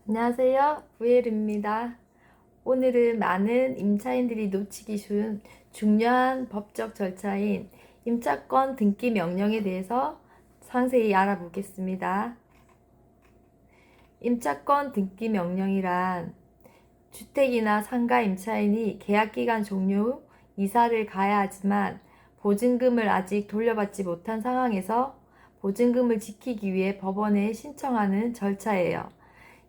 안녕하세요. 부엘입니다. 오늘은 많은 임차인들이 놓치기 쉬운 중요한 법적 절차인 임차권 등기 명령에 대해서 상세히 알아보겠습니다. 임차권 등기 명령이란 주택이나 상가 임차인이 계약기간 종료 후 이사를 가야 하지만 보증금을 아직 돌려받지 못한 상황에서 보증금을 지키기 위해 법원에 신청하는 절차예요.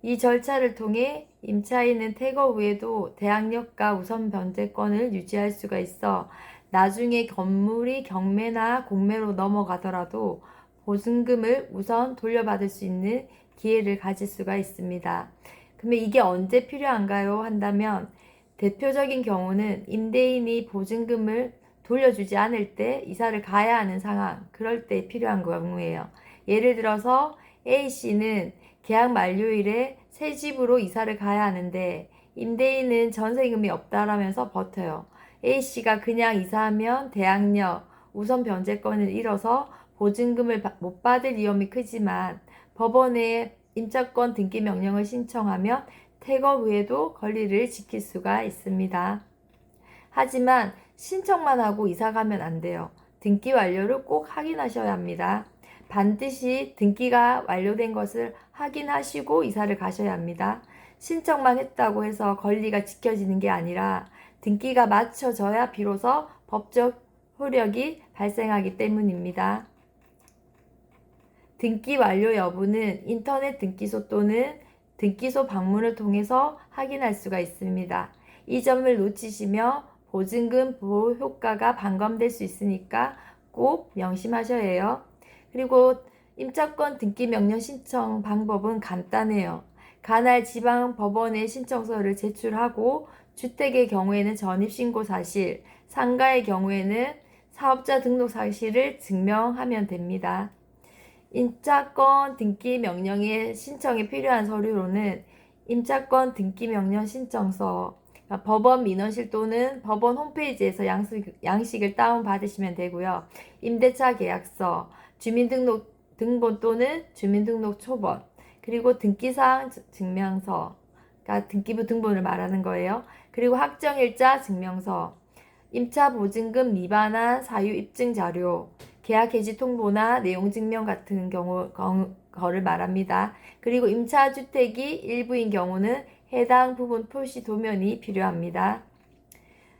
이 절차를 통해 임차인은 퇴거 후에도 대항력과 우선 변제권을 유지할 수가 있어 나중에 건물이 경매나 공매로 넘어가더라도 보증금을 우선 돌려받을 수 있는 기회를 가질 수가 있습니다. 그러면 이게 언제 필요한가요? 한다면 대표적인 경우는 임대인이 보증금을 돌려주지 않을 때 이사를 가야 하는 상황, 그럴 때 필요한 경우예요. 예를 들어서 A씨는 계약 만료일에 새 집으로 이사를 가야 하는데 임대인은 전세금이 없다라면서 버텨요. A씨가 그냥 이사하면 대항력, 우선 변제권을 잃어서 보증금을 못 받을 위험이 크지만 법원에 임차권 등기 명령을 신청하면 퇴거 후에도 권리를 지킬 수가 있습니다. 하지만 신청만 하고 이사 가면 안 돼요. 등기 완료를 꼭 확인하셔야 합니다. 반드시 등기가 완료된 것을 확인하시고 이사를 가셔야 합니다. 신청만 했다고 해서 권리가 지켜지는 게 아니라 등기가 맞춰져야 비로소 법적 효력이 발생하기 때문입니다. 등기 완료 여부는 인터넷 등기소 또는 등기소 방문을 통해서 확인할 수가 있습니다. 이 점을 놓치시며 보증금 보호 효과가 반감될 수 있으니까 꼭 명심하셔야 해요. 그리고 임차권 등기 명령 신청 방법은 간단해요. 관할 지방 법원에 신청서를 제출하고 주택의 경우에는 전입신고 사실, 상가의 경우에는 사업자 등록 사실을 증명하면 됩니다. 임차권 등기 명령의 신청에 필요한 서류로는 임차권 등기 명령 신청서, 법원 민원실 또는 법원 홈페이지에서 양식을 다운받으시면 되고요. 임대차 계약서, 주민등록 등본 또는 주민등록 초본, 그리고 등기사항 증명서, 그러니까 등기부 등본을 말하는 거예요. 그리고 확정일자 증명서, 임차보증금 미반환 사유 입증 자료, 계약 해지 통보나 내용 증명 같은 거를 말합니다. 그리고 임차주택이 일부인 경우는 해당 부분 표시 도면이 필요합니다.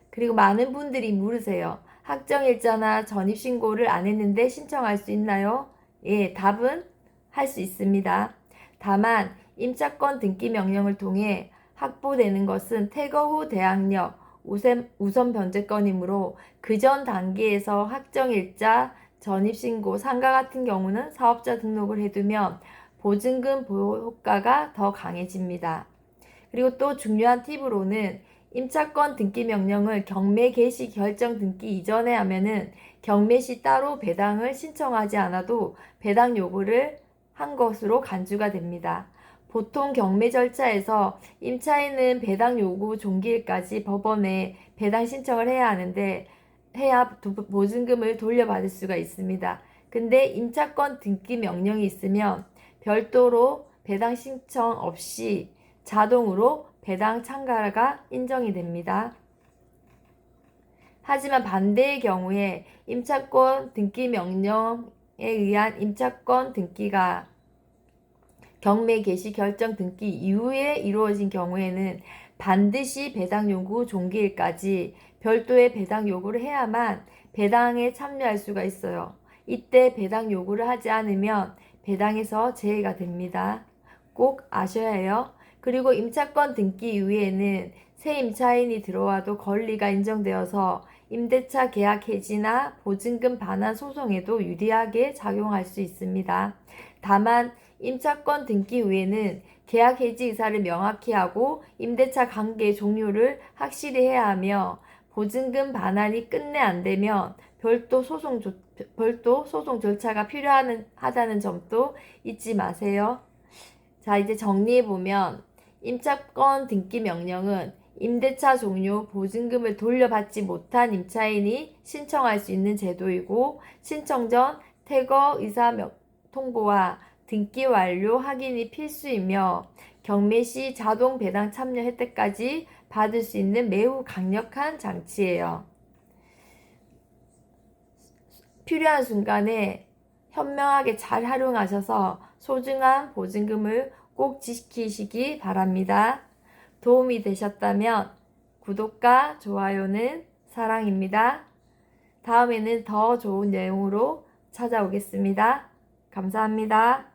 그리고 많은 분들이 물으세요. 확정일자나 전입신고를 안 했는데 신청할 수 있나요? 예, 답은 할 수 있습니다. 다만 임차권 등기 명령을 통해 확보되는 것은 퇴거 후 대항력, 우선 변제권이므로 그 전 단계에서 확정일자, 전입신고, 상가 같은 경우는 사업자 등록을 해두면 보증금 보호 효과가 더 강해집니다. 그리고 또 중요한 팁으로는 임차권 등기 명령을 경매 개시 결정 등기 이전에 하면은 경매 시 따로 배당을 신청하지 않아도 배당 요구를 한 것으로 간주가 됩니다. 보통 경매 절차에서 임차인은 배당 요구 종기일까지 법원에 배당 신청을 해야 하는데 해야 보증금을 돌려받을 수가 있습니다. 근데 임차권 등기 명령이 있으면 별도로 배당 신청 없이 자동으로 배당 참가가 인정이 됩니다. 하지만 반대의 경우에 임차권 등기 명령에 의한 임차권 등기가 경매 개시 결정 등기 이후에 이루어진 경우에는 반드시 배당 요구 종기일까지 별도의 배당 요구를 해야만 배당에 참여할 수가 있어요. 이때 배당 요구를 하지 않으면 배당에서 제외가 됩니다. 꼭 아셔야 해요. 그리고 임차권 등기 이후에는 새 임차인이 들어와도 권리가 인정되어서 임대차 계약 해지나 보증금 반환 소송에도 유리하게 작용할 수 있습니다. 다만 임차권 등기 후에는 계약 해지 의사를 명확히 하고 임대차 관계 종료를 확실히 해야 하며 보증금 반환이 끝내 안 되면 별도 소송 절차가 필요하다는 점도 잊지 마세요. 자, 이제 정리해보면 임차권 등기 명령은 임대차 종료 보증금을 돌려받지 못한 임차인이 신청할 수 있는 제도이고 신청 전 퇴거 의사 통보와 등기 완료 확인이 필수이며 경매 시 자동 배당 참여 혜택까지 받을 수 있는 매우 강력한 장치예요. 필요한 순간에 현명하게 잘 활용하셔서 소중한 보증금을 꼭 지키시기 바랍니다. 도움이 되셨다면 구독과 좋아요는 사랑입니다. 다음에는 더 좋은 내용으로 찾아오겠습니다. 감사합니다.